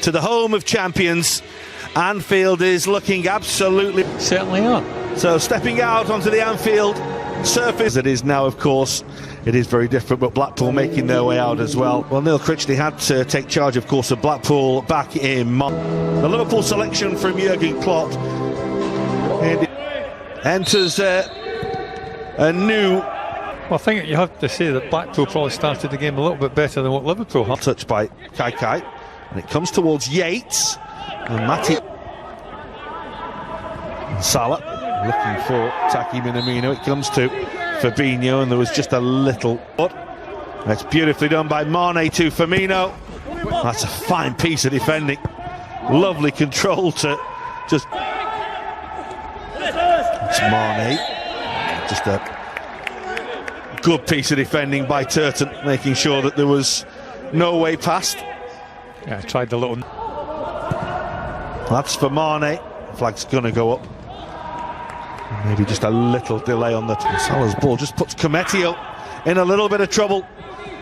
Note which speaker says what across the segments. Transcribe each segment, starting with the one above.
Speaker 1: to the home of champions. Anfield is looking absolutely...
Speaker 2: Certainly are.
Speaker 1: So stepping out onto the Anfield surface, it is now, of course, it is very different, but Blackpool making their way out as well. Well, Neil Critchley had to take charge, of course, of Blackpool back in March. The Liverpool selection from Jurgen Klopp enters a new...
Speaker 2: Well, I think you have to say that Blackpool probably started the game a little bit better than what Liverpool had.
Speaker 1: Touched by Kai, and it comes towards Yates, and Matip. And Salah looking for Taki Minamino. It comes to Fabinho, and there was just a little... That's beautifully done by Mane to Firmino. That's a fine piece of defending. Lovely control to just... It's Mane. Just a good piece of defending by Turton, making sure that there was no way past.
Speaker 2: Yeah, tried the little...
Speaker 1: That's for Mane. Flag's gonna go up. Maybe just a little delay on the... Salah's ball just puts Cometio in a little bit of trouble.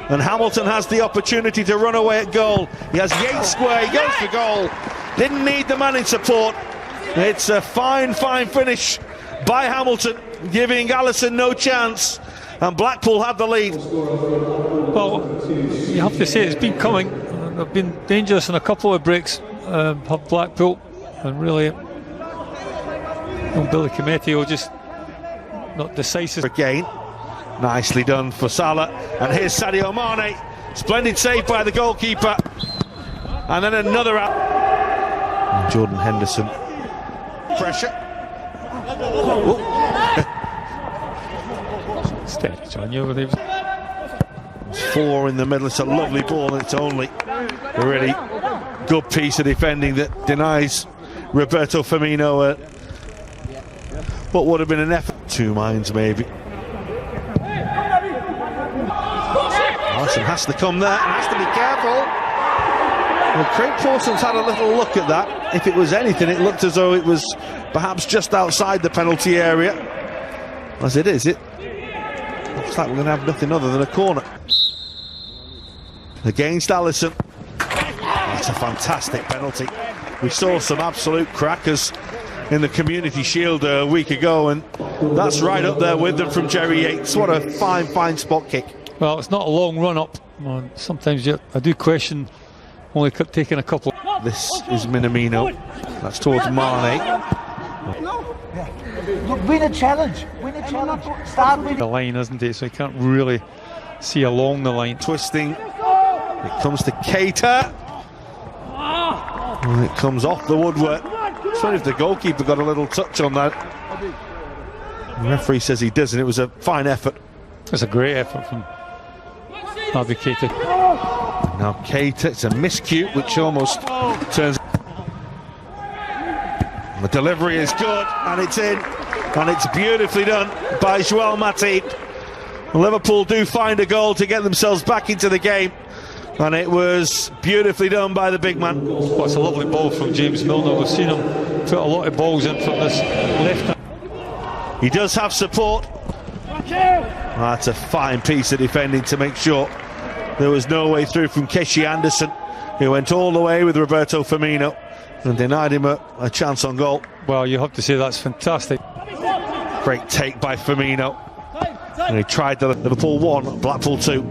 Speaker 1: And Hamilton has the opportunity to run away at goal. He has Yates square, he goes for goal. Didn't need the man in support. It's a fine finish by Hamilton, giving Alisson no chance. And Blackpool have the lead.
Speaker 2: Well, you have to say it's been coming. They've been dangerous in a couple of breaks, have Blackpool, and really Billy Cometio just not decisive.
Speaker 1: Again, nicely done for Salah, and here's Sadio Mane. Splendid save by the goalkeeper, and then another out. And Jordan Henderson. Pressure.
Speaker 2: Steady, John.
Speaker 1: It's four in the middle. It's a lovely ball, and it's only a really good piece of defending that denies Roberto Firmino what would have been an effort. Two minds, maybe. Alisson has to come there, has to be careful. Well, Craig Pawson's had a little look at that. If it was anything, it looked as though it was perhaps just outside the penalty area. As it is, it looks like we're going to have nothing other than a corner. Against Alisson. That's a fantastic penalty. We saw some absolute crackers in the Community Shield a week ago, and that's right up there with them from Jerry Yates. What a fine spot kick.
Speaker 2: Well, it's not a long run up. Sometimes I do question only taking a couple.
Speaker 1: This is Minamino. That's towards Mane.
Speaker 3: Win a challenge. Start with
Speaker 2: the line, isn't it? So you can't really see along the line.
Speaker 1: Twisting. It comes to Keita. And it comes off the woodwork. So if the goalkeeper got a little touch on that. The referee says he doesn't. It was a fine effort.
Speaker 2: It's a great effort from Keita.
Speaker 1: Now Keita, it's a miscue which almost turns. The delivery is good, and it's in, and it's beautifully done by Joel Matip. Liverpool do find a goal to get themselves back into the game, and it was beautifully done by the big man.
Speaker 2: Well, it's a lovely ball from James Milner. We've seen him put a lot of balls in from this left.
Speaker 1: He does have support. That's a fine piece of defending to make sure there was no way through from Keshi Anderson, who went all the way with Roberto Firmino and denied him a chance on goal.
Speaker 2: Well, you have to say that's fantastic.
Speaker 1: Great take by Firmino. And he tried the Liverpool 1, Blackpool 2.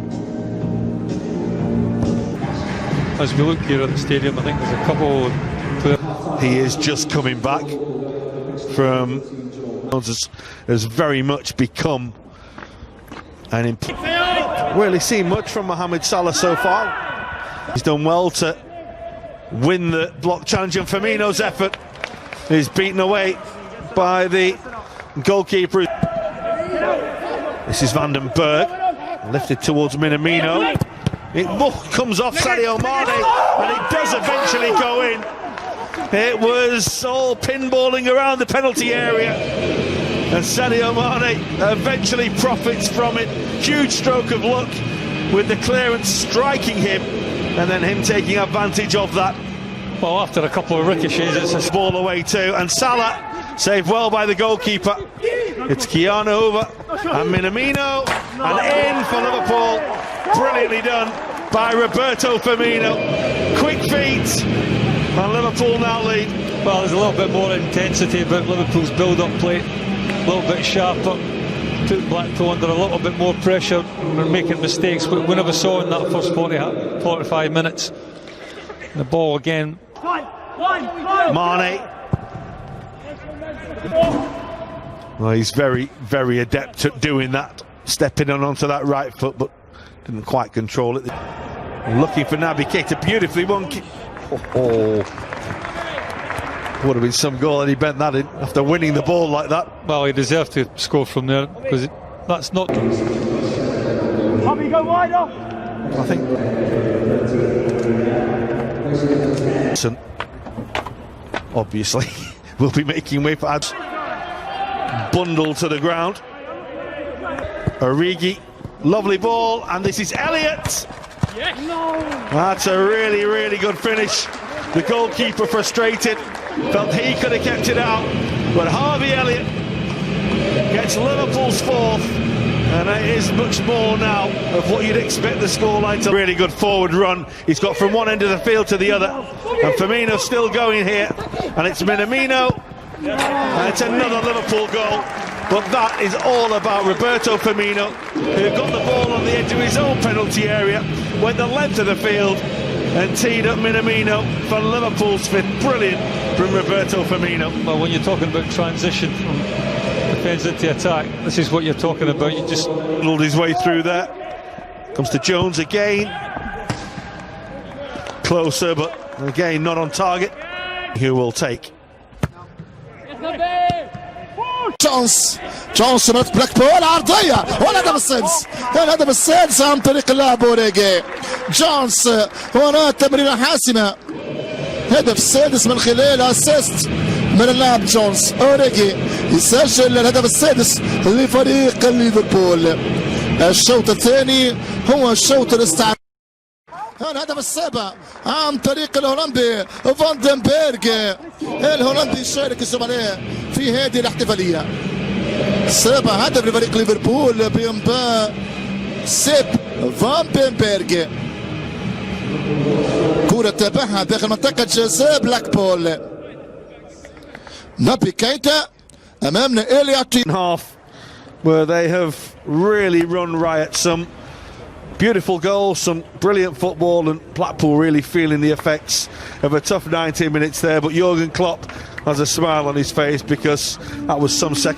Speaker 2: As we look here at the stadium, I think there's a couple.
Speaker 1: He is just coming back from... has very much become an really seen much from Mohamed Salah so far. He's done well to win the block challenge, and Firmino's effort is beaten away by the goalkeeper. This is Van den Berg, lifted towards Minamino. It comes off Sadio Mane, and it does eventually go in. It was all pinballing around the penalty area, and Sadio Mane eventually profits from it. Huge stroke of luck with the clearance striking him, and then him taking advantage of that.
Speaker 2: Well, after a couple of ricochets, it's a
Speaker 1: ball away too, and Salah saved well by the goalkeeper. It's Keanu over and Minamino, and in for Liverpool. Brilliantly done by Roberto Firmino. Quick feet, And Liverpool now lead.
Speaker 2: Well, there's a little bit more intensity about Liverpool's build-up play, a little bit sharper, put Blackpool under a little bit more pressure. We're making mistakes, but we never saw in that first 45 minutes. The ball again.
Speaker 1: Mane. Well, he's very, very adept at doing that, stepping on onto that right foot, but didn't quite control it. Looking for Naby Keita, beautifully won. Would have been some goal, and he bent that in after winning the ball like that.
Speaker 2: Well, he deserved to score from there, because that's not.
Speaker 3: Tommy, go wider.
Speaker 1: I think. Obviously, will be making way for Ads. Bundle to the ground. Origi, lovely ball, and this is Elliott.
Speaker 2: Yes. No.
Speaker 1: That's a really, really good finish. The goalkeeper frustrated, felt he could have kept it out, but Harvey Elliott gets Liverpool's fourth, and it is much more now of what you'd expect the scoreline to. Really good forward run. He's got from one end of the field to the other, and Firmino's still going here, and it's Minamino, and it's another Liverpool goal. But that is all about Roberto Firmino, who got the ball on the edge of his own penalty area, went the length of the field and teed up Minamino for Liverpool's fifth. Brilliant from Roberto Firmino.
Speaker 2: Well, when you're talking about transition from defence into attack, this is what you're talking about. You just
Speaker 1: Rolled his way through there. Comes to Jones again. Closer, but again not on target. Who will take?
Speaker 4: جونس من بلاكبول عرضية والهدف السادس، الهدف السادس عن طريق اللاعب أوريجي. جونس هنا تمريرة حاسمة، هدف السادس من خلال اسيست من اللاعب جونس. أوريجي يسجل الهدف السادس لفريق ليفربول. الشوط الثاني هو الشوط الاستعراضي. الهدف السابع عن طريق الهولندي فاندنبرغ. الهولندي يشارك الزملاء في هذه الاحتفالية. سابع هدف لفريق ليفربول بإنباء سيب فاندنبرغ. كرة تابعها داخل منطقة جزاء بلاكبول. نابي كايتا أمامنا إليوت.
Speaker 1: Half where they have really run riot. Some beautiful goals, some brilliant football, and Blackpool really feeling the effects of a tough 90 minutes there. But Jurgen Klopp has a smile on his face because that was some second.